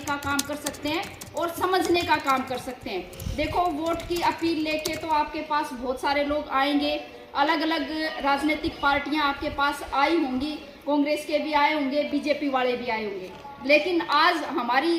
का काम कर सकते हैं और समझने का काम कर सकते हैं। देखो, वोट की अपील लेके तो आपके पास बहुत सारे लोग आएंगे, अलग अलग राजनीतिक पार्टियां आपके पास आई होंगी, कांग्रेस के भी आए होंगे, बीजेपी वाले भी आए होंगे, लेकिन आज हमारी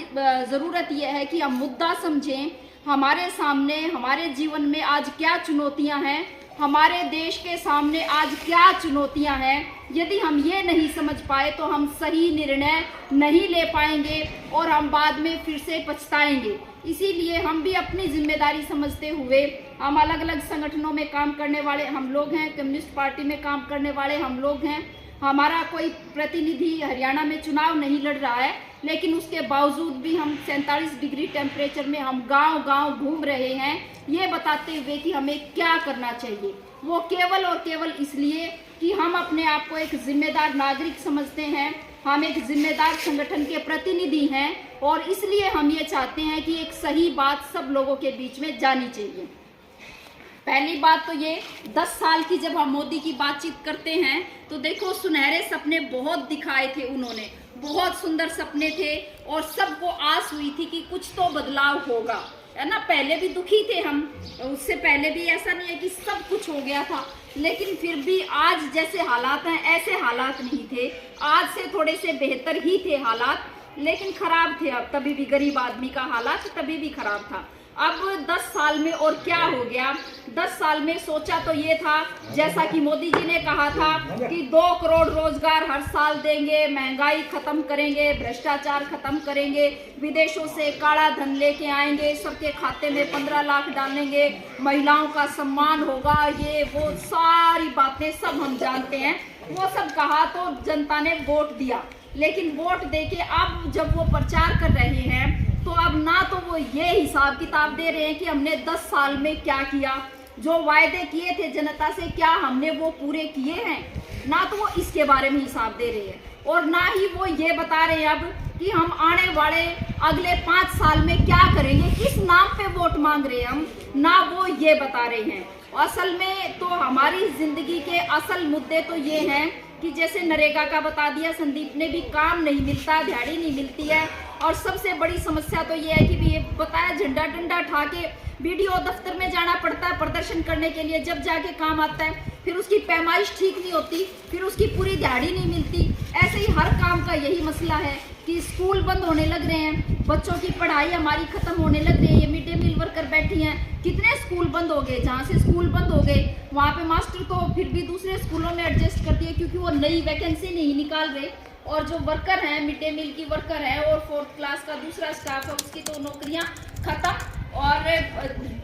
ज़रूरत यह है कि हम मुद्दा समझें। हमारे सामने, हमारे जीवन में आज क्या चुनौतियां हैं, हमारे देश के सामने आज क्या चुनौतियां हैं। यदि हम ये नहीं समझ पाए तो हम सही निर्णय नहीं ले पाएंगे और हम बाद में फिर से पछताएंगे। इसीलिए हम भी अपनी जिम्मेदारी समझते हुए, हम अलग अलग संगठनों में काम करने वाले हम लोग हैं, कम्युनिस्ट पार्टी में काम करने वाले हम लोग हैं। हमारा कोई प्रतिनिधि हरियाणा में चुनाव नहीं लड़ रहा है, लेकिन उसके बावजूद भी हम 47 डिग्री टेम्परेचर में हम गांव-गांव घूम रहे हैं, ये बताते हुए कि हमें क्या करना चाहिए। वो केवल और केवल इसलिए कि हम अपने आप को एक जिम्मेदार नागरिक समझते हैं, हम एक जिम्मेदार संगठन के प्रतिनिधि हैं और इसलिए हम ये चाहते हैं कि एक सही बात सब लोगों के बीच में जानी चाहिए। पहली बात तो ये, 10 साल की जब हम मोदी की बातचीत करते हैं तो देखो, सुनहरे सपने बहुत दिखाए थे उन्होंने, बहुत सुंदर सपने थे और सबको आस हुई थी कि कुछ तो बदलाव होगा, है ना। पहले भी दुखी थे हम, उससे पहले भी ऐसा नहीं है कि सब कुछ हो गया था, लेकिन फिर भी आज जैसे हालात हैं ऐसे हालात नहीं थे। आज से थोड़े से बेहतर ही थे हालात, लेकिन खराब थे। अब तभी भी गरीब आदमी का हालात तभी भी खराब था। अब 10 साल में और क्या हो गया? 10 साल में सोचा तो ये था, जैसा कि मोदी जी ने कहा था कि 2 करोड़ रोजगार हर साल देंगे, महंगाई खत्म करेंगे, भ्रष्टाचार खत्म करेंगे, विदेशों से काला धन लेके आएंगे, सबके खाते में 15 लाख डालेंगे, महिलाओं का सम्मान होगा, ये वो सारी बातें सब हम जानते हैं। वो सब कहा तो जनता ने वोट दिया, लेकिन वोट देके अब जब वो प्रचार कर रहे हैं तो अब ना तो वो ये हिसाब किताब दे रहे हैं कि हमने 10 साल में क्या किया, जो वायदे किए थे जनता से क्या हमने वो पूरे किए हैं, ना तो वो इसके बारे में हिसाब दे रहे हैं और ना ही वो ये बता रहे हैं अब कि हम आने वाले अगले 5 साल में क्या करेंगे, किस नाम पे वोट मांग रहे हैं हम, ना वो ये बता रहे हैं। असल में तो हमारी जिंदगी के असल मुद्दे तो ये हैं कि जैसे नरेगा का बता दिया संदीप ने भी, काम नहीं मिलता, दिहाड़ी नहीं मिलती है और सबसे बड़ी समस्या तो ये है कि भी ये बताया, झंडा डंडा उठा के वीडियो दफ्तर में जाना पड़ता है प्रदर्शन करने के लिए, जब जाके काम आता है फिर उसकी पैमाइश ठीक नहीं होती, फिर उसकी पूरी दिहाड़ी नहीं मिलती। ऐसे ही हर काम का यही मसला है कि स्कूल बंद होने लग रहे हैं, बच्चों की पढ़ाई हमारी खत्म होने लग रही है। ये मिड डे मील वर्कर बैठी हैं, कितने स्कूल बंद हो गए, जहाँ से स्कूल बंद हो गए वहाँ पे मास्टर तो फिर भी दूसरे स्कूलों में एडजस्ट कर दिए क्योंकि वो नई वैकेंसी नहीं निकाल रहे, और जो वर्कर हैं, मिड डे मील की वर्कर है और 4th क्लास का दूसरा स्टाफ है, उसकी तो नौकरियां खत्म। और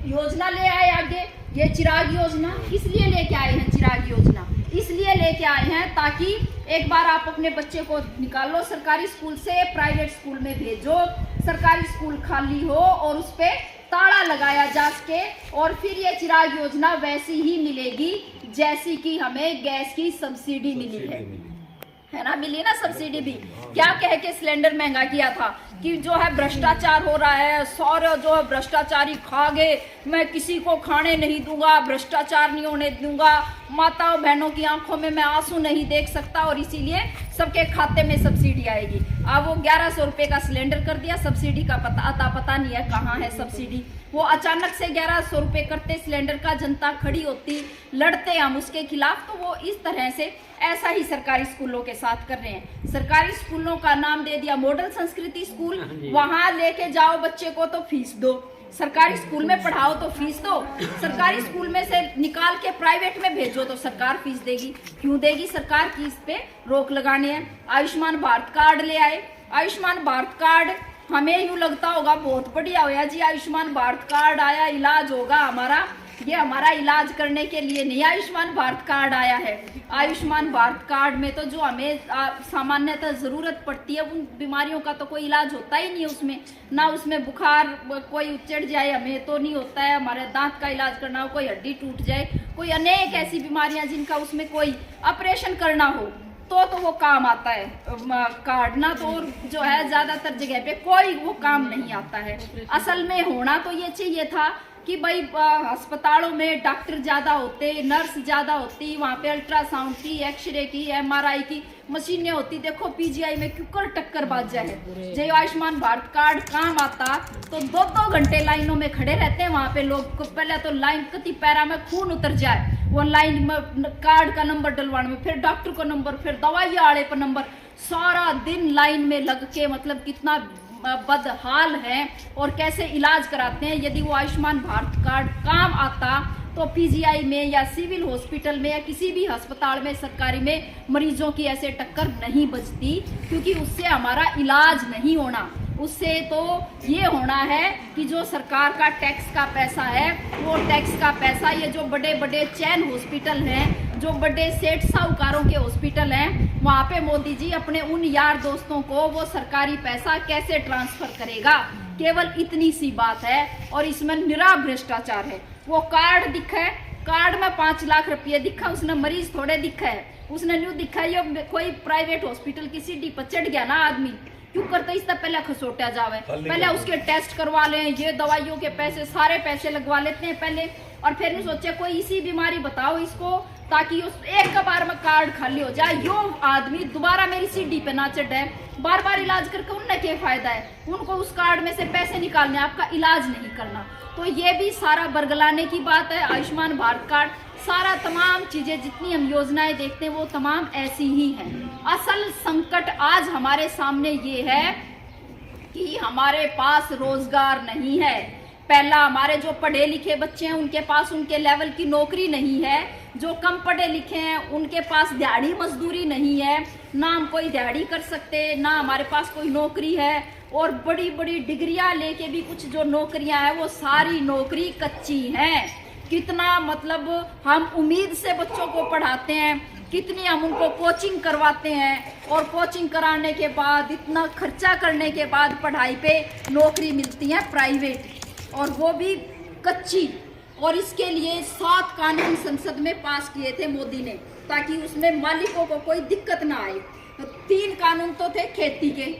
योजना ले आए आगे, ये चिराग योजना। किस लिए लेके आए हैं चिराग योजना? इसलिए लेके आए हैं ताकि एक बार आप अपने बच्चे को निकालो सरकारी स्कूल से, प्राइवेट स्कूल में भेजो, सरकारी स्कूल खाली हो और उस पर ताला लगाया जा सके, और फिर ये चिराग योजना वैसी ही मिलेगी जैसी कि हमें गैस की सब्सिडी मिली है ना, मिली ना सब्सिडी भी। क्या कह के सिलेंडर महंगा किया था कि जो है भ्रष्टाचार हो रहा है, सारे जो है भ्रष्टाचारी खा गए, मैं किसी को खाने नहीं दूंगा, भ्रष्टाचार नहीं होने दूंगा, माताओं बहनों की आंखों में मैं आंसू नहीं देख सकता और इसीलिए सबके खाते में सब्सिडी आएगी। अब वो 1100 रुपये का सिलेंडर कर दिया, सब्सिडी का पता नहीं है कहाँ है सब्सिडी। वो अचानक से 1100 रुपये करते सिलेंडर का, जनता खड़ी होती, लड़ते हम उसके खिलाफ। तो वो इस तरह से ऐसा ही सरकारी स्कूलों के साथ कर रहे हैं। सरकारी स्कूलों का नाम दे दिया मॉडल संस्कृति स्कूल, वहां लेके जाओ बच्चे को तो फीस दो, सरकारी स्कूल में पढ़ाओ तो फीस दो, सरकारी स्कूल में से निकाल के प्राइवेट में भेजो तो सरकार फीस देगी। क्यों देगी सरकार? की इस पे रोक लगाने हैं। आयुष्मान भारत कार्ड ले आए, आयुष्मान भारत कार्ड हमें यूँ लगता होगा बहुत बढ़िया होया जी, आयुष्मान भारत कार्ड आया, इलाज होगा हमारा। ये हमारा इलाज करने के लिए नहीं आयुष्मान भारत कार्ड आया है। आयुष्मान भारत कार्ड में तो जो हमें सामान्यतः जरूरत पड़ती है उन बीमारियों का तो कोई इलाज होता ही नहीं उसमें, ना उसमें बुखार कोई चढ़ जाए हमें तो नहीं होता है, हमारे दांत का इलाज करना हो, कोई हड्डी टूट जाए, कोई अनेक ऐसी बीमारियां जिनका उसमें कोई ऑपरेशन करना हो तो वो काम आता है कार्ड ना, तो जो है ज्यादातर जगह पे कोई वो काम नहीं आता है। असल में होना तो ये चाहिए था कि भाई अस्पतालों में डॉक्टर ज़्यादा होते, नर्स ज़्यादा होती, वहाँ पे अल्ट्रासाउंड की, एक्सरे की, MRI की मशीनें होती, देखो पीजीआई में क्यों टक्कर बाजा है। जब आयुष्मान भारत कार्ड काम आता तो 2-2 घंटे लाइनों में खड़े रहते हैं वहां पे लोग को। पहले तो लाइन कति पैरा में खून उतर जाए, वो लाइन में कार्ड का नंबर डलवाने में, फिर डॉक्टर को नंबर, फिर दवाई आड़े पर नंबर, सारा दिन लाइन में लग के मतलब कितना बदहाल है और कैसे इलाज कराते हैं। यदि वो आयुष्मान भारत कार्ड काम आता तो पीजीआई में या सिविल हॉस्पिटल में या किसी भी अस्पताल में सरकारी में मरीजों की ऐसे टक्कर नहीं बचती, क्योंकि उससे हमारा इलाज नहीं होना। उससे तो ये होना है कि जो सरकार का टैक्स का पैसा है, वो टैक्स का पैसा ये जो बड़े बड़े चैन हॉस्पिटल हैं, जो बड़े सेठ साहूकारों के हॉस्पिटल हैं, वहाँ पे मोदी जी अपने उन यार दोस्तों को वो सरकारी पैसा कैसे ट्रांसफर करेगा, केवल इतनी सी बात है। और इसमें निरा भ्रष्टाचार है। वो कार्ड दिखा है, कार्ड में 5 लाख रुपये दिखा, उसने मरीज थोड़े दिखा है, उसने न्यू दिखा है ये कोई प्राइवेट हॉस्पिटल की सीढ़ी पर चढ़ गया ना आदमी, क्यों करते इससे पहले खसोटा जावे, पहले उसके टेस्ट करवा लें, ये दवाइयों के पैसे सारे पैसे लगवा लेते हैं पहले, और फिर नहीं सोचे कोई इसी बीमारी बताओ इसको ताकि उस एक बार में कार्ड खाली हो जाए, यो आदमी दोबारा मेरी सीढ़ी पे ना चढ़े। बार बार इलाज करके उनने क्या फायदा है, उनको उस कार्ड में से पैसे निकालने, आपका इलाज नहीं करना। तो ये भी सारा बरगलाने की बात है। आयुष्मान भारत कार्ड, सारा तमाम चीजें जितनी हम योजनाएं देखते हैं वो तमाम ऐसी ही हैं। असल संकट आज हमारे सामने ये है कि हमारे पास रोजगार नहीं है। पहला, हमारे जो पढ़े लिखे बच्चे हैं उनके पास उनके लेवल की नौकरी नहीं है, जो कम पढ़े लिखे हैं उनके पास दिहाड़ी मजदूरी नहीं है, ना हम कोई दिहाड़ी कर सकते, ना हमारे पास कोई नौकरी है, और बड़ी बड़ी डिग्रियां लेके भी कुछ जो नौकरियां हैं वो सारी नौकरी कच्ची हैं। कितना मतलब हम उम्मीद से बच्चों को पढ़ाते हैं, कितनी हम उनको कोचिंग करवाते हैं, और कोचिंग कराने के बाद इतना खर्चा करने के बाद पढ़ाई पे नौकरी मिलती है प्राइवेट, और वो भी कच्ची। और इसके लिए 7 कानून संसद में पास किए थे मोदी ने, ताकि उसमें मालिकों को कोई दिक्कत ना आए। 3 कानून तो थे खेती के,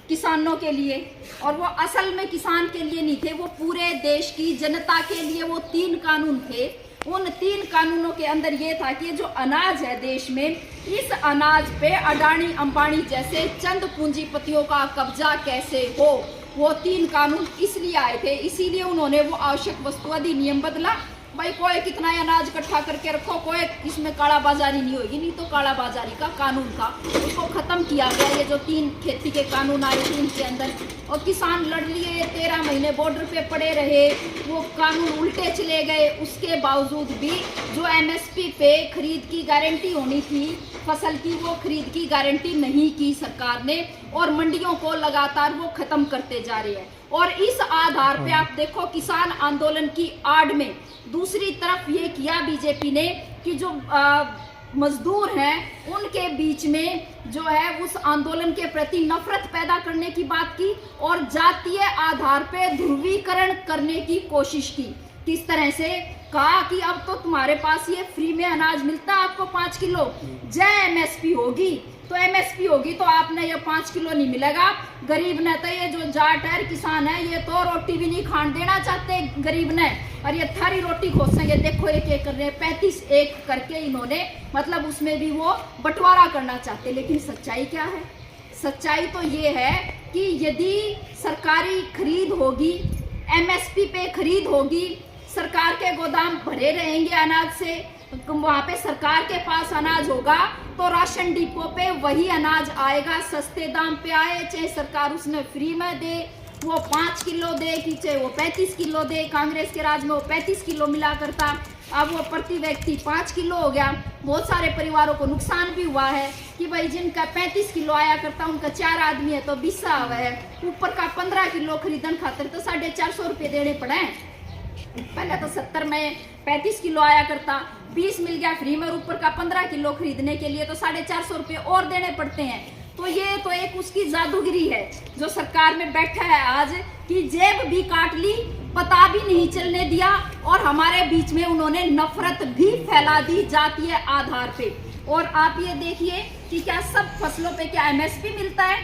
किसानों के लिए, और वो असल में किसान के लिए नहीं थे, वो पूरे देश की जनता के लिए वो 3 कानून थे। उन 3 कानूनों के अंदर ये था कि जो अनाज है देश में, इस अनाज पे अडानी अंबानी जैसे चंद पूंजीपतियों का कब्जा कैसे हो, वो 3 कानून इसलिए आए थे। इसीलिए उन्होंने वो आवश्यक वस्तु अधिनियम बदला। भाई कोई कितना अनाज इकट्ठा करके रखो, कोई इसमें काला बाजारी नहीं होगी, नहीं तो काला बाजारी का कानून था उसको खत्म किया गया। ये जो 3 खेती के कानून आए थे इनके अंदर, और किसान लड़ लिए, 13 महीने बॉर्डर पे पड़े रहे, वो कानून उल्टे चले गए। उसके बावजूद भी जो एमएसपी पे खरीद की गारंटी होनी थी फसल की, वो खरीद की गारंटी नहीं की सरकार ने, और मंडियों को लगातार वो खत्म करते जा रहे हैं। और इस आधार पे आप देखो किसान आंदोलन की आड़ में दूसरी तरफ ये किया बीजेपी ने कि जो मजदूर हैं उनके बीच में जो है उस आंदोलन के प्रति नफरत पैदा करने की बात की, और जातीय आधार पे ध्रुवीकरण करने की कोशिश की। किस तरह से कहा कि अब तो तुम्हारे पास ये फ्री में अनाज मिलता है आपको 5 किलो, जय एमएसपी होगी तो एमएसपी होगी तो आपने ये 5 किलो नहीं मिलेगा। गरीब ने तो, ये जो जाट है किसान है, ये तो रोटी भी नहीं खान देना चाहते गरीब ने, और ये थारी रोटी खोसेंगे। देखो एक कर रहे हैं, 35 एक करके इन्होंने मतलब उसमें भी वो बंटवारा करना चाहते। लेकिन सच्चाई क्या है? सच्चाई तो ये है कि यदि सरकारी खरीद होगी, एमएसपी पे खरीद होगी, सरकार के गोदाम भरे रहेंगे अनाज से, वहाँ पे सरकार के पास अनाज होगा तो राशन डिपो पे वही अनाज आएगा, सस्ते दाम पे आए, चाहे सरकार उसने फ्री में दे, वो 5 किलो दे कि चाहे वो 35 किलो दे। कांग्रेस के राज में वो 35 किलो मिला करता, अब वो प्रति व्यक्ति 5 किलो हो गया। बहुत सारे परिवारों को नुकसान भी हुआ है कि भाई जिनका 35 किलो आया करता उनका 4 आदमी है तो 20 हुआ है, ऊपर का 15 किलो खरीदन खातर तो 450 रुपये देने पड़े। पहले तो 70 में 35 किलो आया करता, 20 मिल गया फ्री में, ऊपर का 15 किलो खरीदने के लिए तो 450 रुपये और देने पड़ते हैं। तो ये तो एक उसकी जादूगिरी है जो सरकार में बैठा है आज, कि जेब भी काट ली, पता भी नहीं चलने दिया, और हमारे बीच में उन्होंने नफरत भी फैला दी जातीय आधार पे। और आप ये देखिए कि क्या सब फसलों पे क्या एमएसपी मिलता है?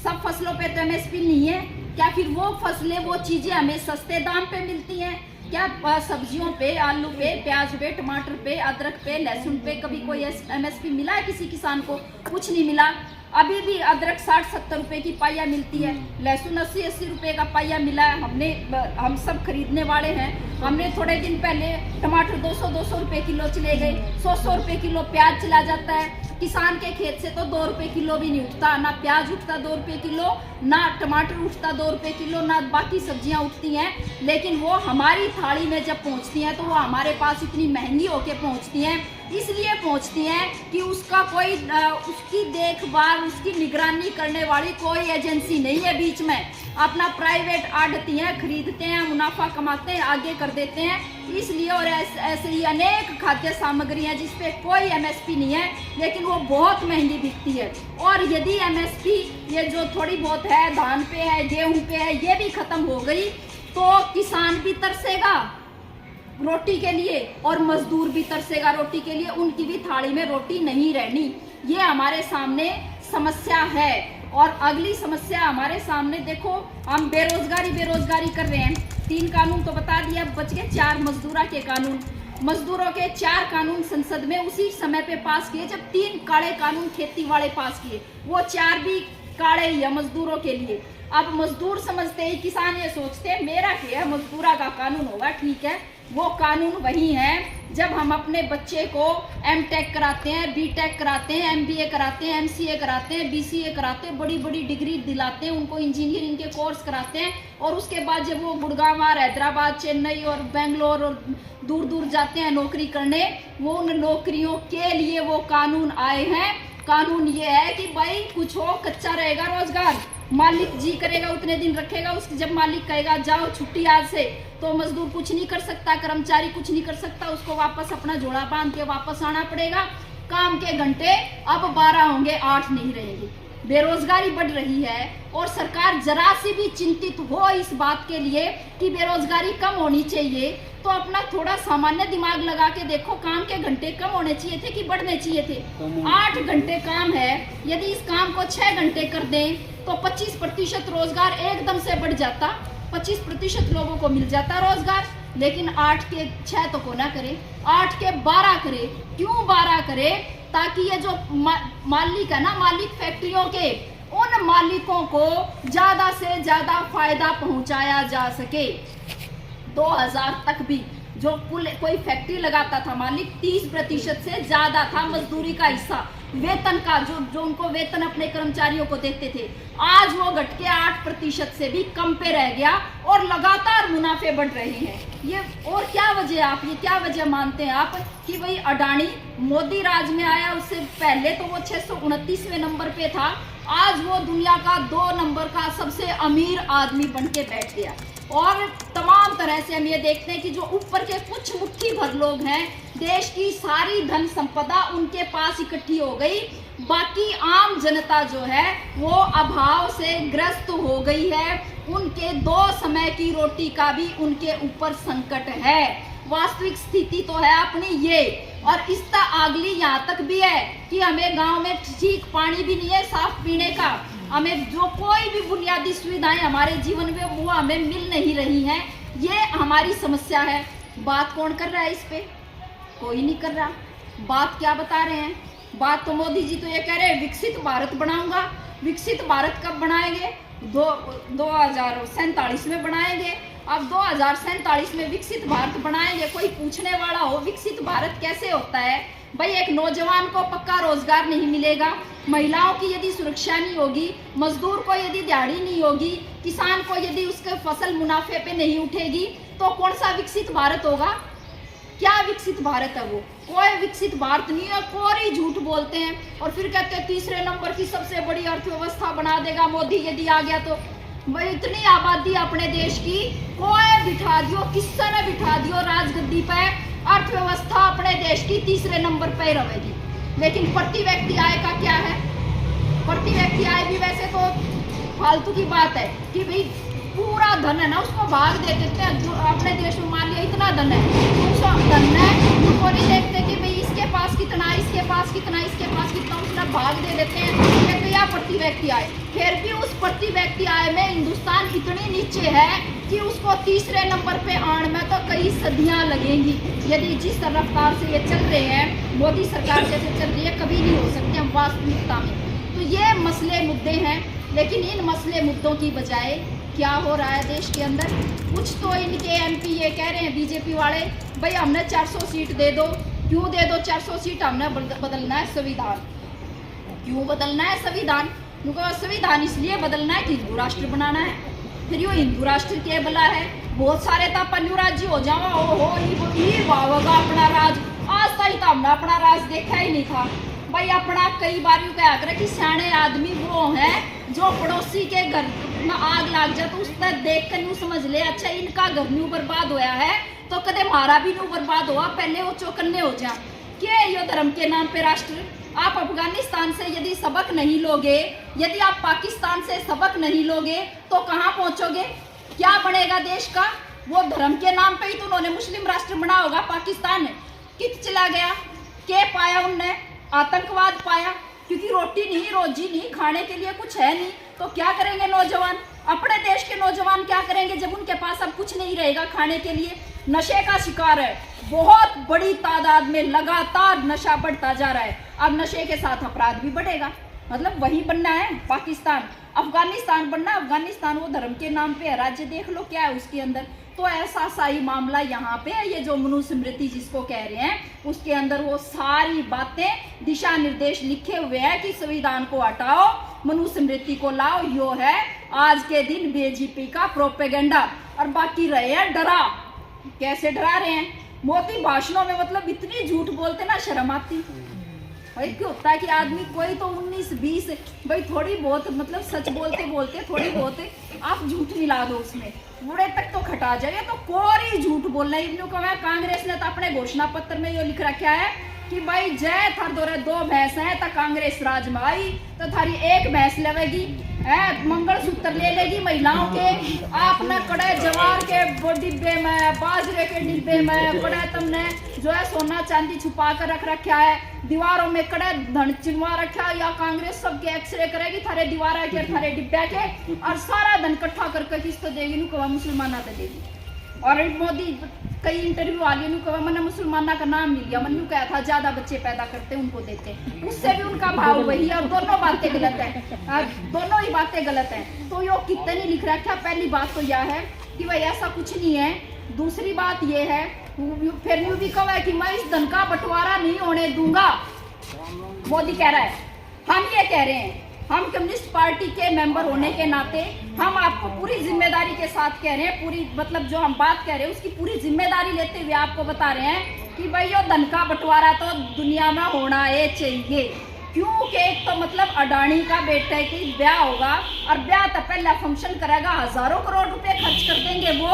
सब फसलों पे तो एमएसपी नहीं है। क्या फिर वो फसलें, वो चीजें हमें सस्ते दाम पे मिलती हैं? क्या सब्जियों पे, आलू पे, प्याज पे, टमाटर पे, अदरक पे, लहसुन पे कभी कोई MSP मिला है किसी किसान को? कुछ नहीं मिला। अभी भी अदरक 60-70 रुपए की पाइया मिलती है, लहसुन 80-80 रुपए का पाइया मिला है। हम सब खरीदने वाले हैं। हमने थोड़े दिन पहले टमाटर 200-200 रुपए किलो चले गए, 100-100 रुपए किलो प्याज चला जाता है। किसान के खेत से तो 2 रुपए किलो भी नहीं उठता, ना प्याज उठता 2 रुपए किलो, ना टमाटर उठता 2 रुपए किलो, ना बाकी सब्जियां उठती हैं। लेकिन वो हमारी थाली में जब पहुंचती हैं तो वो हमारे पास इतनी महंगी होके पहुंचती हैं। इसलिए पहुंचती हैं कि उसका कोई उसकी देखभाल, उसकी निगरानी करने वाली कोई एजेंसी नहीं है बीच में। अपना प्राइवेट आड़ती हैं, खरीदते हैं, मुनाफा कमाते हैं, आगे कर देते हैं। इसलिए और ऐसे ही अनेक खाद्य सामग्री है जिस पे कोई MSP नहीं है, लेकिन वो बहुत महंगी बिकती है। और यदि MSP ये जो थोड़ी बहुत है, धान पे है, गेहूं पे है, ये भी खत्म हो गई तो किसान भी तरसेगा रोटी के लिए और मजदूर भी तरसेगा रोटी के लिए। उनकी भी थाली में रोटी नहीं रहनी। ये हमारे सामने समस्या है। और अगली समस्या हमारे सामने देखो, हम बेरोजगारी कर रहे हैं। 3 कानून तो बता दिया, बच गए 4 मजदूरा के कानून। मजदूरों के 4 कानून संसद में उसी समय पे पास किए जब 3 काले कानून खेती वाले पास किए। वो 4 भी काले ही है मजदूरों के लिए। अब मजदूर समझते ही किसान ये सोचते हैं मेरा क्या है, मजदूरा का कानून होगा, ठीक है। वो कानून वही है जब हम अपने बच्चे को M.Tech कराते हैं, B.Tech कराते हैं, MBA कराते हैं, MCA कराते हैं, BCA कराते हैं, बड़ी बड़ी डिग्री दिलाते हैं, उनको इंजीनियरिंग के कोर्स कराते हैं। और उसके बाद जब वो गुड़गांव, हैदराबाद, चेन्नई और बेंगलोर और दूर दूर जाते हैं नौकरी करने, वो उन नौकरियों के लिए वो कानून आए हैं। कानून ये है कि भाई कुछ हो, कच्चा रहेगा रोजगार, मालिक जी करेगा उतने दिन रखेगा, उसके जब मालिक कहेगा जाओ छुट्टी आज से, तो मजदूर कुछ नहीं कर सकता, कर्मचारी कुछ नहीं कर सकता, उसको वापस अपना झोला बांध के वापस आना पड़ेगा। काम के घंटे अब 12 होंगे, 8 नहीं रहेंगे। बेरोजगारी बढ़ रही है और सरकार जरा सी भी चिंतित हो इस बात के लिए कि बेरोजगारी कम होनी चाहिए, तो अपना थोड़ा सामान्य दिमाग लगा के देखो, काम के घंटे कम होने चाहिए थे कि बढ़ने चाहिए थे? 8 घंटे काम है, यदि इस काम को 6 घंटे कर दें तो 25% रोजगार एकदम से बढ़ जाता, 25% लोगों को मिल जाता रोजगार। लेकिन 8 के 6 तो को ना करे, 8 के 12 करे। क्यों 12 करे? ताकि ये जो मालिक है ना, मालिक फैक्ट्रियों के, उन मालिकों को ज्यादा से ज्यादा फायदा पहुंचाया जा सके। 2000 तक भी जो कोई फैक्ट्री लगाता था मालिक, 30% से ज्यादा था मजदूरी का हिस्सा, वेतन का, जो उनको वेतन अपने कर्मचारियों को देते थे। आज वो घट के 8% से भी कम पे रह गया और लगातार मुनाफे बढ़ रहे हैं। ये और क्या वजह, आप ये क्या वजह मानते हैं आप कि भाई अडानी मोदी राज में आया, उससे पहले तो वो 629वें नंबर पे था, आज वो दुनिया का 2 नंबर का सबसे अमीर आदमी बन के बैठ गया। और तमाम तरह से हम ये देखते हैं कि जो ऊपर के कुछ मुट्ठी भर लोग हैं, देश की सारी धन संपदा उनके पास इकट्ठी हो गई, बाकी आम जनता जो है वो अभाव से ग्रस्त हो गई है। उनके 2 समय की रोटी का भी उनके ऊपर संकट है। वास्तविक स्थिति तो है अपनी ये। और इसका आगली यहाँ तक भी है कि हमें गांव में ठीक पानी भी नहीं है साफ पीने का, हमें जो कोई भी बुनियादी सुविधाएं हमारे जीवन में वो हमें मिल नहीं रही हैं। ये हमारी समस्या है। बात कौन कर रहा है इस पे? कोई नहीं कर रहा। बात क्या बता रहे हैं? बात तो मोदी जी तो ये कह रहे हैं विकसित भारत बनाऊंगा। विकसित भारत कब बनाएंगे? 2047 में बनाएंगे। अब 2047 में विकसित भारत बनाएंगे, कोई पूछने वाला हो विकसित भारत कैसे होता है? भाई एक नौजवान को पक्का रोजगार नहीं मिलेगा, महिलाओं की यदि सुरक्षा नहीं होगी, मजदूर को यदि दिहाड़ी नहीं होगी, किसान को यदि उसके फसल मुनाफे पे नहीं उठेगी, तो कौन सा विकसित भारत होगा? क्या विकसित भारत है वो? कोई विकसित भारत नहीं है। कोरी झूठ बोलते हैं और फिर कहते हैं तीसरे नंबर की सबसे बड़ी अर्थव्यवस्था बना देगा मोदी यदि आ गया तो। भाई इतनी आबादी अपने देश की, कोई बिठा दियो, किससे ने बिठा दियो राजगद्दी पे, अर्थव्यवस्था अपने देश की तीसरे नंबर पे रहेगी। लेकिन प्रति व्यक्ति आय का क्या है? प्रति व्यक्ति आय भी वैसे तो फालतू की बात है कि भाई पूरा धन है ना उसको भाग दे देते हैं। जो अपने देश में मान लिया इतना धन है, उसको धन है, उनको नहीं देखते कि भाई इसके पास कितना, इसके पास कितना, इसके पास कितना, उसने भाग दे देते हैं। एक या प्रति व्यक्ति आय, फिर भी उस प्रति व्यक्ति आय में हिंदुस्तान इतनी नीचे है कि उसको तीसरे नंबर पे आने में तो कई सदियां लगेंगी। यदि जिस रफ्तार से ये चल रहे हैं, मोदी सरकार जैसे चल रही है, कभी नहीं हो सकते हम वास्तविकता में। तो ये मसले मुद्दे हैं, लेकिन इन मसले मुद्दों की बजाय क्या हो रहा है देश के अंदर, कुछ तो इनके एमपी ये कह रहे हैं बीजेपी वाले, भाई हमने 400 सीट दे दो। क्यों दे दो 400 सीट? हमने बदलना है संविधान। क्यों बदलना है संविधान? क्योंकि संविधान इसलिए बदलना है कि हिंदू राष्ट्र बनाना है। फिर यो हिंदू राष्ट्र के बला है, बहुत सारे तो अपन राज्य हो जावा, हो अपना राज। आज तक तो हमने अपना राज देखा ही नहीं था भाई। अपना कई बार यू कहा करे कि सियाने आदमी वो हैं जो पड़ोसी के घर में आग लाग जाए तो उसका देख कर न्यू समझ ले, अच्छा इनका घर न्यू बर्बाद होया है तो कदे हमारा भी न्यू बर्बाद हुआ, पहले वो चौकन्ने हो जा के यो धर्म के नाम पे राष्ट्र। आप अफगानिस्तान से यदि सबक नहीं लोगे, यदि आप पाकिस्तान से सबक नहीं लोगे तो कहाँ पहुंचोगे? क्या बनेगा देश का? वो धर्म के नाम पे ही तो उन्होंने मुस्लिम राष्ट्र बना होगा। पाकिस्तान कित चला गया, क्या पाया उनने? आतंकवाद पाया, क्योंकि रोटी नहीं, रोजी नहीं, खाने के लिए कुछ है नहीं। तो क्या करेंगे नौजवान? अपने देश के नौजवान क्या करेंगे जब उनके पास अब कुछ नहीं रहेगा खाने के लिए? नशे का शिकार है, बहुत बड़ी तादाद में लगातार नशा बढ़ता जा रहा है। अब नशे के साथ अपराध भी बढ़ेगा, मतलब वही बनना है पाकिस्तान। अफगानिस्तान बनना, अफगानिस्तान वो धर्म के नाम पे है राज्य, देख लो क्या है उसके अंदर। तो ऐसा सा ही मामला यहाँ पे है। ये जो मनुस्मृति जिसको कह रहे हैं, उसके अंदर वो सारी बातें, दिशा निर्देश लिखे हुए हैं कि संविधान को हटाओ, मनुस्मृति को लाओ। यो है आज के दिन बीजेपी का प्रोपेगेंडा। और बाकी रहे हैं डरा, कैसे डरा रहे हैं मोदी भाषणों में, मतलब इतनी झूठ बोलते ना शर्म आती। भाई क्यों होता है कि आदमी कोई तो 19-20 भाई थोड़ी बहुत मतलब सच बोलते बोलते थोड़ी बहुत आप झूठ मिला दो उसमें, बूढ़े तक तो खटा जाए। तो कोरी झूठ बोल रहा है इन लोगों का। कांग्रेस ने तो अपने घोषणा पत्र में ये लिख रखा है कि भाई जय थार दौरे 2 भैंस हैं तो कांग्रेस राज में आई तो थारी 1 भैंस लेवेगी, मंगलसूत्र ले लेगी महिलाओं के। आपने कड़े जवार के डिब्बे में, बाजरे के डिब्बे में कड़े तुमने जो है सोना चांदी छुपा कर रख रखा है, दीवारों में कड़े धन चिनवा रखा है। या कांग्रेस सबके एक्सरे करेगी थारे दीवार के, थारे डिब्बे के, और सारा धन इकट्ठा करके किसको देगी? नु मुसलमाना तो देगी। और मोदी कई इंटरव्यू वाले मैंने मुसलमाना का नाम नहीं लिया, मैंने कहा था ज्यादा बच्चे पैदा करते उनको देते, उससे भी उनका भाव वही है। और दोनों बातें गलत है, दोनों ही बातें गलत हैं। तो यो कितने लिख रखा? पहली बात तो यह है कि भाई ऐसा कुछ नहीं है। दूसरी बात ये है, फिर यूं भी कहा है कि मैं इस धन का बंटवारा नहीं होने दूंगा। मोदी कह रहा है, हम ये कह रहे हैं, हम कम्युनिस्ट पार्टी के मेंबर होने के नाते हम आपको पूरी जिम्मेदारी के साथ कह रहे हैं, पूरी मतलब जो हम बात कह रहे हैं उसकी पूरी जिम्मेदारी लेते हुए आपको बता रहे हैं कि भाई ये धन का बंटवारा तो दुनिया में होना ही चाहिए। क्योंकि एक तो मतलब अडानी का बेटे की ब्याह होगा, और ब्याह तो पहला फंक्शन करेगा, हजारों करोड़ रुपए खर्च कर देंगे वो,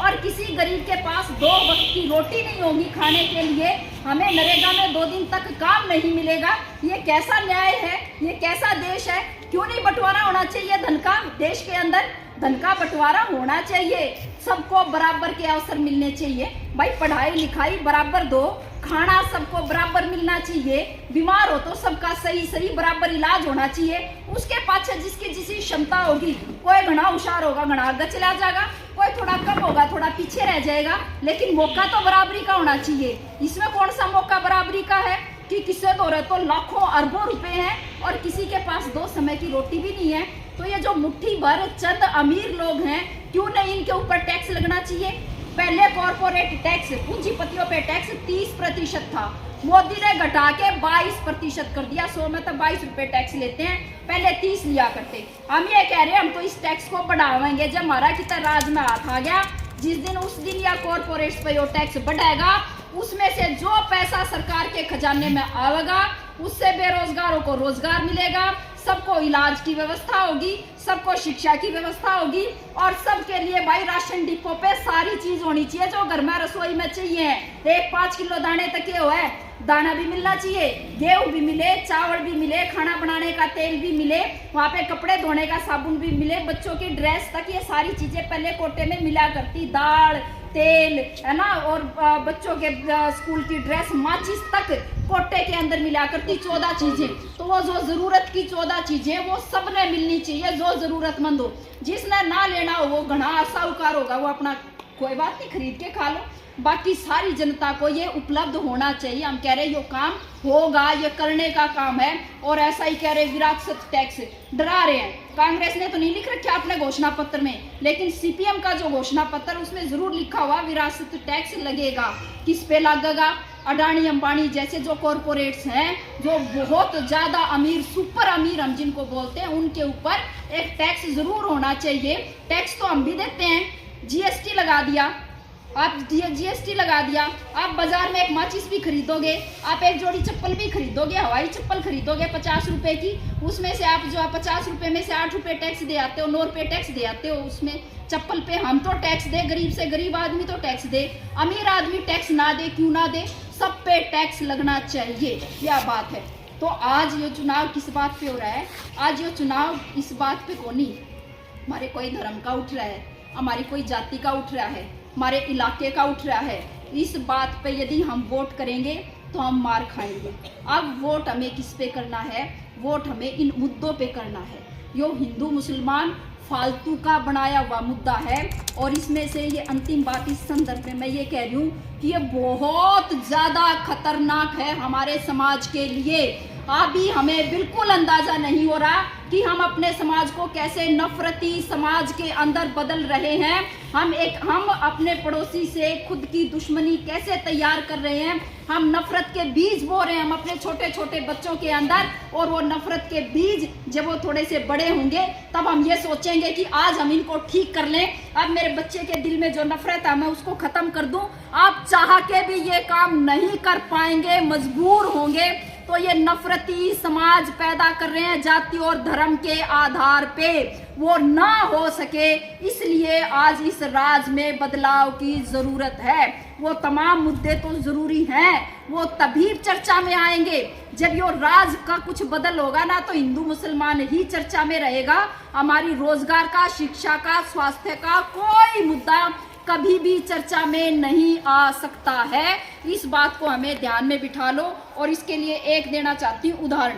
और किसी गरीब के पास 2 वक्त की रोटी नहीं होगी खाने के लिए, हमें नरेगा में 2 दिन तक काम नहीं मिलेगा। ये कैसा न्याय है? ये कैसा देश है? क्यों नहीं बंटवारा होना चाहिए धन का? देश के अंदर धन का बंटवारा होना चाहिए, सबको बराबर के अवसर मिलने चाहिए। भाई पढ़ाई लिखाई बराबर दो, खाना सबको बराबर मिलना चाहिए, बीमार हो तो सबका सही बराबर इलाज होना चाहिए। उसके पाछे जिसकी जिसकी क्षमता होगी, कोई घना होशियार होगा घना आगे चला जाएगा, कोई थोड़ा कम होगा थोड़ा पीछे रह जाएगा, लेकिन मौका तो बराबरी का होना चाहिए। इसमें कौन सा मौका बराबरी का है कि किससे दो रहे तो लाखों अरबों रुपए हैं और किसी के पास 2 समय की रोटी भी नहीं है। तो ये जो मुट्ठी भर चंद अमीर लोग हैं, क्यों नहीं इनके ऊपर टैक्स लगना चाहिए? पहले कॉर्पोरेट टैक्स, पूंजीपतियों पे टैक्स 30% था, मोदी ने घटा के 22% कर दिया। 100 में तो 22 रुपए टैक्स लेते हैं, पहले 30 लिया करते। हम ये कह रहे हैं हम तो इस टैक्स को बढ़ावेंगे। जब हमारा कितना राज में हाथ आ गया, जिस दिन उस दिन या कॉर्पोरेट पे यो टैक्स बढ़ेगा, उसमें से जो पैसा सरकार के खजाने में आवेगा उससे बेरोजगारों को रोजगार मिलेगा, सबको इलाज की व्यवस्था होगी, सबको शिक्षा की व्यवस्था होगी और सबके लिए भाई राशन डिपो पे सारी चीज होनी चाहिए जो घर में रसोई में चाहिए। एक 5 किलो दाने तक ये हो है, दाना भी मिलना चाहिए, गेहूं भी मिले, चावल भी मिले, खाना बनाने का तेल भी मिले, वहाँ पे कपड़े धोने का साबुन भी मिले, बच्चों की ड्रेस तक, ये सारी चीजें पहले कोटे में मिला करती, दाल तेल है ना, और बच्चों के स्कूल की ड्रेस माचिस तक कोटे के अंदर मिला करती 14 चीजें। तो वो जो जरूरत की 14 चीजें वो सबने मिलनी चाहिए जो जरूरतमंद हो। जिसने ना लेना हो वो घना साहूकार होगा, वो अपना कोई बात नहीं खरीद के खा लो, बाकी सारी जनता को ये उपलब्ध होना चाहिए। हम कह रहे ये काम होगा, ये करने का काम है। और ऐसा ही कह रहे विरासत टैक्स डरा रहे हैं, कांग्रेस ने तो नहीं लिख रखा अपने घोषणा पत्र में, लेकिन सीपीएम का जो घोषणा पत्र उसमें जरूर लिखा हुआ विरासत टैक्स लगेगा। किस पे लगेगा? अडानी अंबानी जैसे जो कॉरपोरेट्स हैं, जो बहुत ज्यादा अमीर, सुपर अमीर हम जिनको बोलते हैं, उनके ऊपर एक टैक्स जरूर होना चाहिए। टैक्स तो हम भी देते हैं, जीएसटी लगा दिया, आप जीएसटी लगा दिया, आप बाजार में एक माचिस भी खरीदोगे, आप एक जोड़ी चप्पल भी खरीदोगे, हवाई चप्पल खरीदोगे 50 रुपए की, उसमें से आप जो 50 रुपए में से 8 रुपए टैक्स दे आते हो, 9 रुपए टैक्स दे आते हो उसमें चप्पल पे। हम तो टैक्स दे, गरीब से गरीब आदमी तो टैक्स दे, अमीर आदमी टैक्स ना दे, क्यों ना दे? सब पे टैक्स लगना चाहिए, यह बात है। तो आज ये चुनाव किस बात पे हो रहा है? आज ये चुनाव इस बात पे को नहीं, हमारे कोई धर्म का उठ रहा है, हमारी कोई जाति का उठ रहा है, हमारे इलाके का उठ रहा है। इस बात पे यदि हम वोट करेंगे तो हम मार खाएंगे। अब वोट हमें किस पे करना है? वोट हमें इन मुद्दों पे करना है। यो हिंदू मुसलमान फालतू का बनाया हुआ मुद्दा है। और इसमें से ये अंतिम बात इस संदर्भ में मैं ये कह रही हूँ कि ये बहुत ज़्यादा खतरनाक है हमारे समाज के लिए। अभी हमें बिल्कुल अंदाजा नहीं हो रहा कि हम अपने समाज को कैसे नफरती समाज के अंदर बदल रहे हैं। हम अपने पड़ोसी से खुद की दुश्मनी कैसे तैयार कर रहे हैं। हम नफरत के बीज बो रहे हैं हम अपने छोटे छोटे बच्चों के अंदर, और वो नफरत के बीज जब वो थोड़े से बड़े होंगे तब हम ये सोचेंगे कि आज हम इनको ठीक कर लें। अब मेरे बच्चे के दिल में जो नफरत है मैं उसको खत्म कर दूं। आप चाह के भी ये काम नहीं कर पाएंगे, मजबूर होंगे। तो ये नफरती समाज पैदा कर रहे हैं जाति और धर्म के आधार पे, वो ना हो सके इसलिए आज इस राज में बदलाव की जरूरत है। वो तमाम मुद्दे तो जरूरी हैं, वो तभी चर्चा में आएंगे जब यो राज का कुछ बदल होगा ना, तो हिंदू मुसलमान ही चर्चा में रहेगा। हमारी रोजगार का, शिक्षा का, स्वास्थ्य का कोई मुद्दा कभी भी चर्चा में नहीं आ सकता है। इस बात को हमें ध्यान में बिठा लो। और इसके लिए एक देना चाहती हूँ उदाहरण।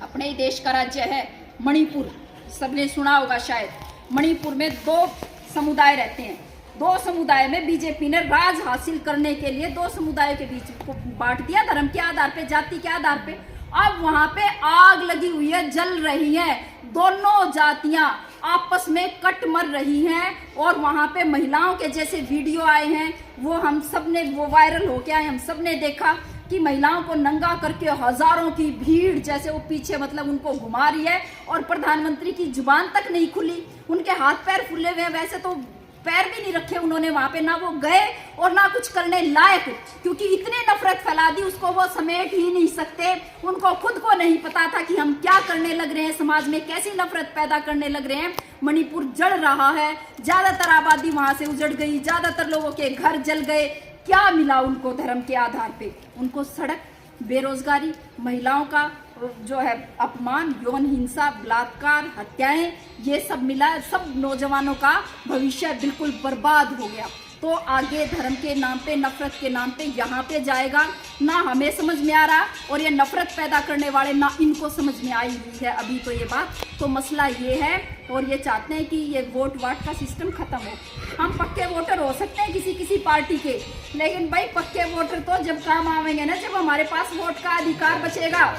अपने ही देश का राज्य है मणिपुर, सबने सुना होगा शायद। मणिपुर में 2 समुदाय रहते हैं। 2 समुदाय में बीजेपी ने राज हासिल करने के लिए 2 समुदायों के बीच को बांट दिया, धर्म के आधार पे, जाति के आधार पे। अब वहां पे आग लगी हुई है, जल रही है, दोनों जातियां आपस में कट मर रही हैं। और वहां पे महिलाओं के जैसे वीडियो आए हैं, वो हम सब ने, वो वायरल हो के आए, हम सब ने देखा कि महिलाओं को नंगा करके हजारों की भीड़ जैसे वो पीछे मतलब उनको घुमा रही है, और प्रधानमंत्री की जुबान तक नहीं खुली, उनके हाथ पैर फुले हुए हैं। वैसे तो पैर भी नहीं रखे उन्होंने वहां पे, ना वो गए और ना कुछ करने लायक, क्योंकि इतनी नफरत फैला दी उसको वो समेट ही नहीं सकते। उनको खुद को नहीं पता था कि हम क्या करने लग रहे हैं, समाज में कैसी नफरत पैदा करने लग रहे हैं। मणिपुर जल रहा है, ज्यादातर आबादी वहां से उजड़ गई, ज्यादातर लोगों के घर जल गए। क्या मिला उनको धर्म के आधार पे? उनको सड़क, बेरोजगारी, महिलाओं का जो है अपमान, यौन हिंसा, बलात्कार, हत्याएं, ये सब मिला। सब नौजवानों का भविष्य बिल्कुल बर्बाद हो गया। तो आगे धर्म के नाम पे, नफरत के नाम पे यहाँ पे जाएगा ना, हमें समझ में आ रहा, और ये नफरत पैदा करने वाले ना इनको समझ में आई हुई है अभी तो ये बात। तो मसला ये है, और ये चाहते हैं कि ये वोट वाट का सिस्टम खत्म हो। हम पक्के वोटर हो सकते हैं किसी किसी पार्टी के, लेकिन भाई पक्के वोटर तो जब काम आवेंगे ना, जब हमारे पास वोट का अधिकार बचेगा।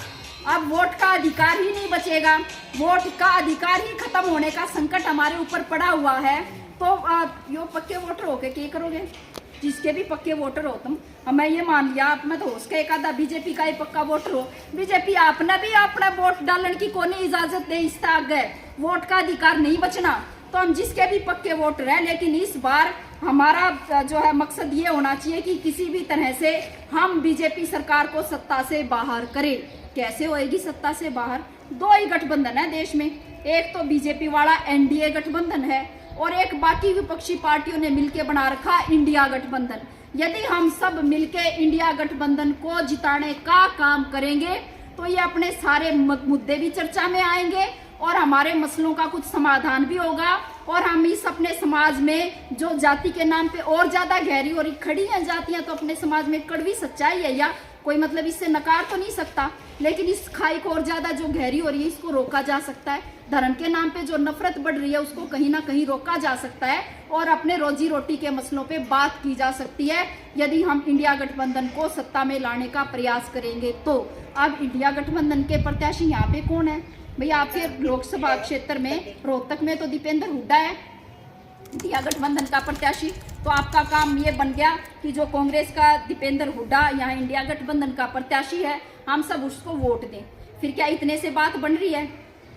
अब वोट का अधिकार ही नहीं बचेगा, वोट का अधिकार ही खत्म होने का संकट हमारे ऊपर पड़ा हुआ है। तो यो पक्के वोटर होके क्या करोगे? जिसके भी पक्के वोटर हो तुम, मैं ये मान लिया आप में तो उसका एक आधा बीजेपी का ही पक्का वोटर हो, बीजेपी आपने भी अपना वोट डालने की कोई इजाजत दे, इससे आगे वोट का अधिकार नहीं बचना। तो हम जिसके भी पक्के वोटर हैं, लेकिन इस बार हमारा जो है मकसद ये होना चाहिए कि किसी भी तरह से हम बीजेपी सरकार को सत्ता से बाहर करें। कैसे होएगी सत्ता से बाहर? 2 ही गठबंधन है देश में, एक तो बीजेपी वाला एनडीए गठबंधन है और एक बाकी विपक्षी पार्टियों ने मिलकर बना रखा इंडिया गठबंधन। यदि हम सब मिलके इंडिया गठबंधन को जिताने का काम करेंगे तो ये अपने सारे मुद्दे भी चर्चा में आएंगे और हमारे मसलों का कुछ समाधान भी होगा। और हम इस अपने समाज में जो जाति के नाम पे और ज्यादा गहरी और खड़ी हैं जातियां, तो अपने समाज में कड़वी सच्चाई है या कोई मतलब इससे नकार तो नहीं सकता, लेकिन इस खाई को और ज्यादा जो गहरी हो रही है इसको रोका जा सकता है। धर्म के नाम पे जो नफरत बढ़ रही है उसको कहीं ना कहीं रोका जा सकता है और अपने रोजी रोटी के मसलों पे बात की जा सकती है यदि हम इंडिया गठबंधन को सत्ता में लाने का प्रयास करेंगे तो। अब इंडिया गठबंधन के प्रत्याशी यहाँ पे कौन है भैया? आपके लोकसभा क्षेत्र में रोहतक में तो दीपेंद्र हुड्डा है इंडिया गठबंधन का प्रत्याशी। तो आपका काम ये बन गया कि जो कांग्रेस का दीपेंद्र हुड्डा यहाँ इंडिया गठबंधन का प्रत्याशी है, हम सब उसको वोट दें। फिर क्या इतने से बात बन रही है?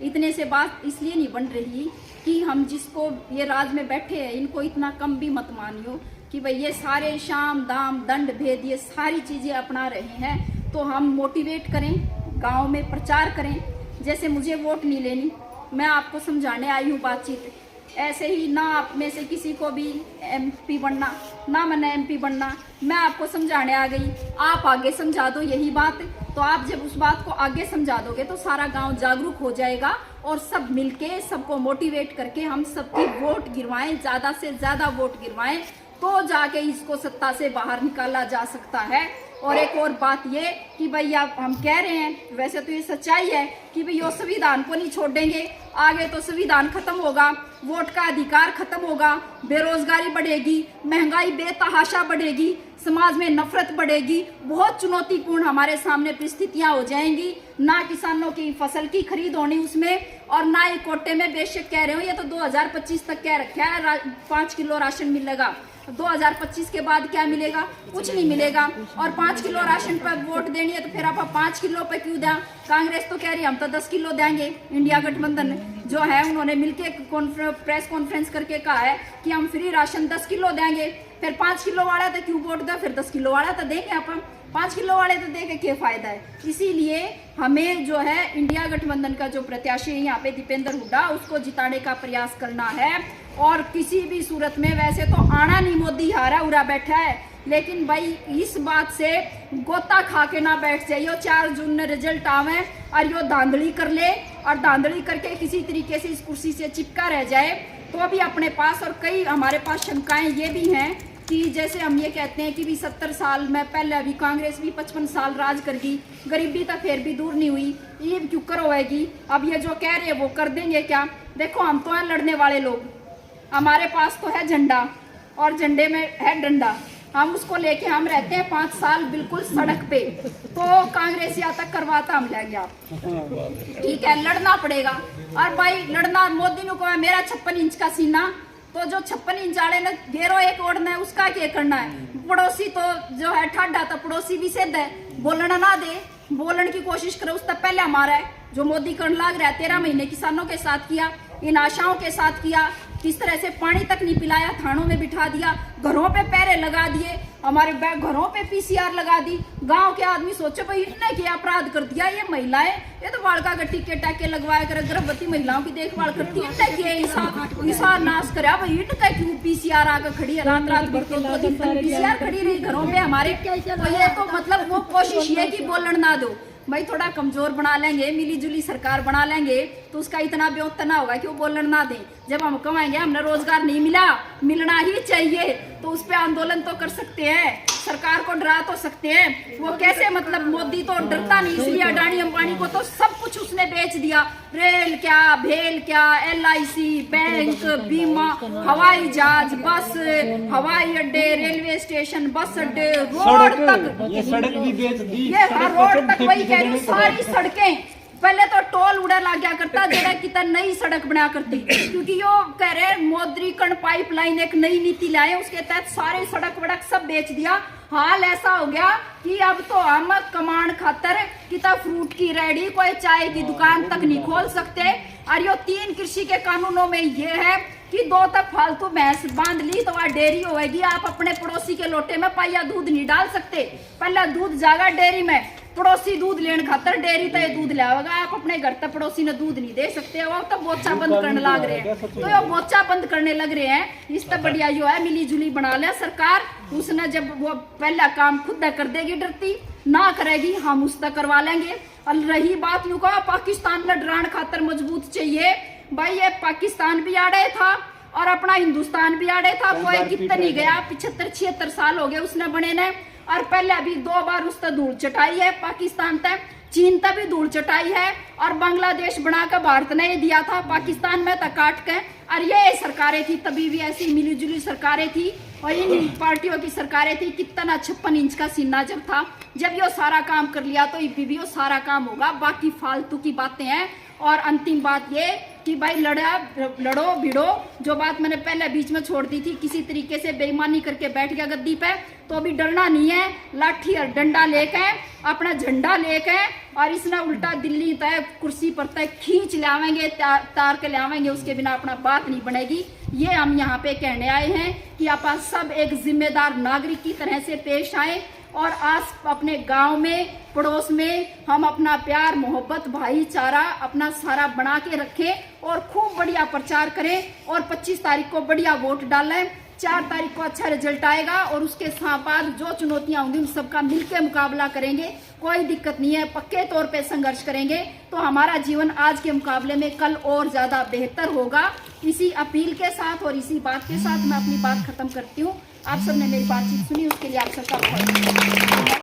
इतने से बात इसलिए नहीं बन रही कि हम जिसको ये राज में बैठे हैं इनको इतना कम भी मत मानियो कि भाई ये सारे शाम दाम दंड भेद ये सारी चीजें अपना रहे हैं। तो हम मोटिवेट करें, गांव में प्रचार करें। जैसे मुझे वोट नहीं लेनी, मैं आपको समझाने आई हूँ बातचीत, ऐसे ही ना आप में से किसी को भी एमपी बनना, ना मैंने एमपी बनना, मैं आपको समझाने आ गई, आप आगे समझा दो यही बात। तो आप जब उस बात को आगे समझा दोगे तो सारा गांव जागरूक हो जाएगा और सब मिलके सबको मोटिवेट करके हम सबकी वोट गिरवाएं, ज्यादा से ज्यादा वोट गिरवाएं, तो जाके इसको सत्ता से बाहर निकाला जा सकता है। और एक और बात ये कि भाई आप हम कह रहे हैं, वैसे तो ये सच्चाई है कि भाई ये संविधान को नहीं छोड़ेंगे, आगे तो संविधान खत्म होगा, वोट का अधिकार खत्म होगा, बेरोजगारी बढ़ेगी, महंगाई बेतहाशा बढ़ेगी, समाज में नफरत बढ़ेगी, बहुत चुनौतीपूर्ण हमारे सामने परिस्थितियां हो जाएंगी। ना किसानों की फसल की खरीद होनी उसमें, और ना ही कोटे में बेशक कह रहे हो ये तो 2025 तक कह रखा है 5 किलो राशन मिलेगा। 2025 के बाद क्या मिलेगा? कुछ नहीं मिलेगा। और 5 किलो राशन पर वोट देनी है तो फिर आप 5 किलो पे क्यों दें? कांग्रेस तो कह रही है हम तो 10 किलो देंगे। इंडिया गठबंधन जो है उन्होंने मिलके प्रेस कॉन्फ्रेंस करके कहा है कि हम फ्री राशन 10 किलो देंगे। फिर 5 किलो वाला तो क्यों वोट दे? फिर 10 किलो वाला तो देंगे अपन, 5 किलो वाले तो दे के क्या फायदा है? इसीलिए हमें जो है इंडिया गठबंधन का जो प्रत्याशी है यहाँ पे दीपेंद्र हुड्डा, उसको जिताने का प्रयास करना है। और किसी भी सूरत में, वैसे तो आना नहीं, मोदी हारा उरा बैठा है, लेकिन भाई इस बात से गोता खा के ना बैठ जाइए। 4 जून में रिजल्ट आवे और यो धांधली कर ले और धांधली करके किसी तरीके से इस कुर्सी से चिपका रह जाए तो अभी अपने पास, और कई हमारे पास शंकाएं ये भी हैं कि जैसे हम ये कहते हैं कि भी 70 साल में पहले अभी कांग्रेस भी 55 साल राज कर गई, गरीबी तो फिर भी दूर नहीं हुई, ये क्यों करवाएगी? अब ये जो कह रहे हैं वो कर देंगे क्या? देखो हम तो हैं लड़ने वाले लोग, हमारे पास तो है झंडा और झंडे में है डंडा, हम उसको लेके हम रहते हैं 5 साल बिल्कुल सड़क पे। तो कांग्रेस यहाँ तक करवाता हम ले गया, ठीक है, लड़ना पड़ेगा। और भाई लड़ना, मोदी ने कहा मेरा 56 इंच का सीना, तो जो 56 इंच वाले ने घेरो एक ओढ़ना है उसका क्या करना है? पड़ोसी तो जो है ठाडा, तो पड़ोसी भी सिद्ध है, बोलना ना दे, बोलने की कोशिश करे उससे पहले हमारा है। जो मोदी करने लग रहा है 13 महीने किसानों के साथ किया, इन आशाओं के साथ किया, किस तरह से पानी तक नहीं पिलाया, थानों में बिठा दिया, घरों पे पैरे लगा दिए, हमारे घरों पे पीसीआर लगा दी। गांव के आदमी सोचो भाई इतने क्या अपराध कर दिया, ये महिलाएं ये तो बालका गट्टी के टाके लगवाया कर, गर्भवती महिलाओं की देखभाल करती है, इनका नाश करा भाई, इनका क्यों पीसीआर आकर खड़ी है रात भर, तो पीसीआर खड़ी रही घरों पे हमारे। तो ये तो मतलब वो कोशिश ये कि बोलन ना दो भाई, थोड़ा कमजोर बना लेंगे, मिली जुली सरकार बना लेंगे तो उसका इतना ब्योत ना होगा कि वो बोलन ना दें। जब हम कमाएंगे, हमने रोजगार नहीं मिला, मिलना ही चाहिए, तो उस पर आंदोलन तो कर सकते हैं, सरकार को डरा तो सकते हैं। वो कैसे, मतलब मोदी तो डरता नहीं, इसलिए अडानी अंबानी को तो सब कुछ उसने बेच दिया, रेल क्या, भेल क्या, LIC, बैंक, बीमा, हवाई जहाज, बस, हवाई अड्डे, रेलवे स्टेशन, बस अड्डे, रोड तक, ये सड़क भी बेच दी, ये रोड तक, वही कह रही हूँ, सारी सड़कें। पहले तो टोल उड़ा ला गया करता, जरा कितना नई सड़क बना करती, क्योंकि यो कह रहे मौद्रीकरण पाइपलाइन एक नई नीति लाए, उसके तहत सारे सड़क वड़क सब बेच दिया। हाल ऐसा हो गया कि अब तो हम कमांड खातर कितना फ्रूट की रेडी, कोई चाय की दुकान तक नहीं खोल सकते। और यो 3 कृषि के कानूनों में ये है कि 2 तक फालतू भैंस बांध ली तो वह डेयरी होगी, आप अपने पड़ोसी के लोटे में पाया दूध नहीं डाल सकते, पहले दूध जागा डेयरी में, पड़ोसी दूध लेने खातर डेयरी तय दूध लाओगा, आप अपने घर तक पड़ोसी ने दूध नहीं दे सकते, वो तो बोचा बंद करने लग रहे हैं। तो ये बोचा बंद करने लग रहे हैं, इस तक बढ़िया जो है मिली जुली बना लिया सरकार। उसने जब वो पहला काम खुद कर देगी, डरती ना करेगी हम उस तक करवा लेंगे। और रही बात यूं का पाकिस्तान में डरान खातर मजबूत चाहिए, भाई ये पाकिस्तान भी आड़े था और अपना हिंदुस्तान भी आड़े था, कोई कितना नहीं गया, 75-76 साल हो गए उसने बने ने। और पहले अभी 2 बार उस तक धूल चटाई है पाकिस्तान तक, चीन तक भी धूल चटाई है, और बांग्लादेश बनाकर भारत ने ये दिया था पाकिस्तान में तक काट के। और ये सरकारें थी तभी भी ऐसी मिली जुली सरकारें थी, और इन पार्टियों की सरकारें थी। कितना 56 इंच का सीना जब था, जब ये सारा काम कर लिया तो भी सारा काम होगा, बाकी फालतू की बातें हैं। और अंतिम बात ये कि भाई लड़ो भिड़ो, जो बात मैंने पहले बीच में छोड़ दी थी, किसी तरीके से बेईमानी करके बैठ गया गद्दी पे तो अभी डरना नहीं है, लाठी और डंडा लेके अपना झंडा लेके, और इसने उल्टा दिल्ली तय कुर्सी पर तय खींच लावेंगे, तार के लावेंगे, उसके बिना अपना बात नहीं बनेगी। ये हम यहाँ पे कहने आए हैं कि आप सब एक जिम्मेदार नागरिक की तरह से पेश आए, और आज अपने गांव में पड़ोस में हम अपना प्यार मोहब्बत भाईचारा अपना सारा बना के रखें और खूब बढ़िया प्रचार करें, और 25 तारीख को बढ़िया वोट डालें। 4 तारीख को अच्छा रिजल्ट आएगा, और उसके बाद जो चुनौतियां होंगी उन सबका मिलकर मुकाबला करेंगे, कोई दिक्कत नहीं है, पक्के तौर पे संघर्ष करेंगे तो हमारा जीवन आज के मुकाबले में कल और ज़्यादा बेहतर होगा। इसी अपील के साथ और इसी बात के साथ मैं अपनी बात खत्म करती हूँ। आप सबने मेरी बातचीत सुनी, उसके लिए आप सबका बहुत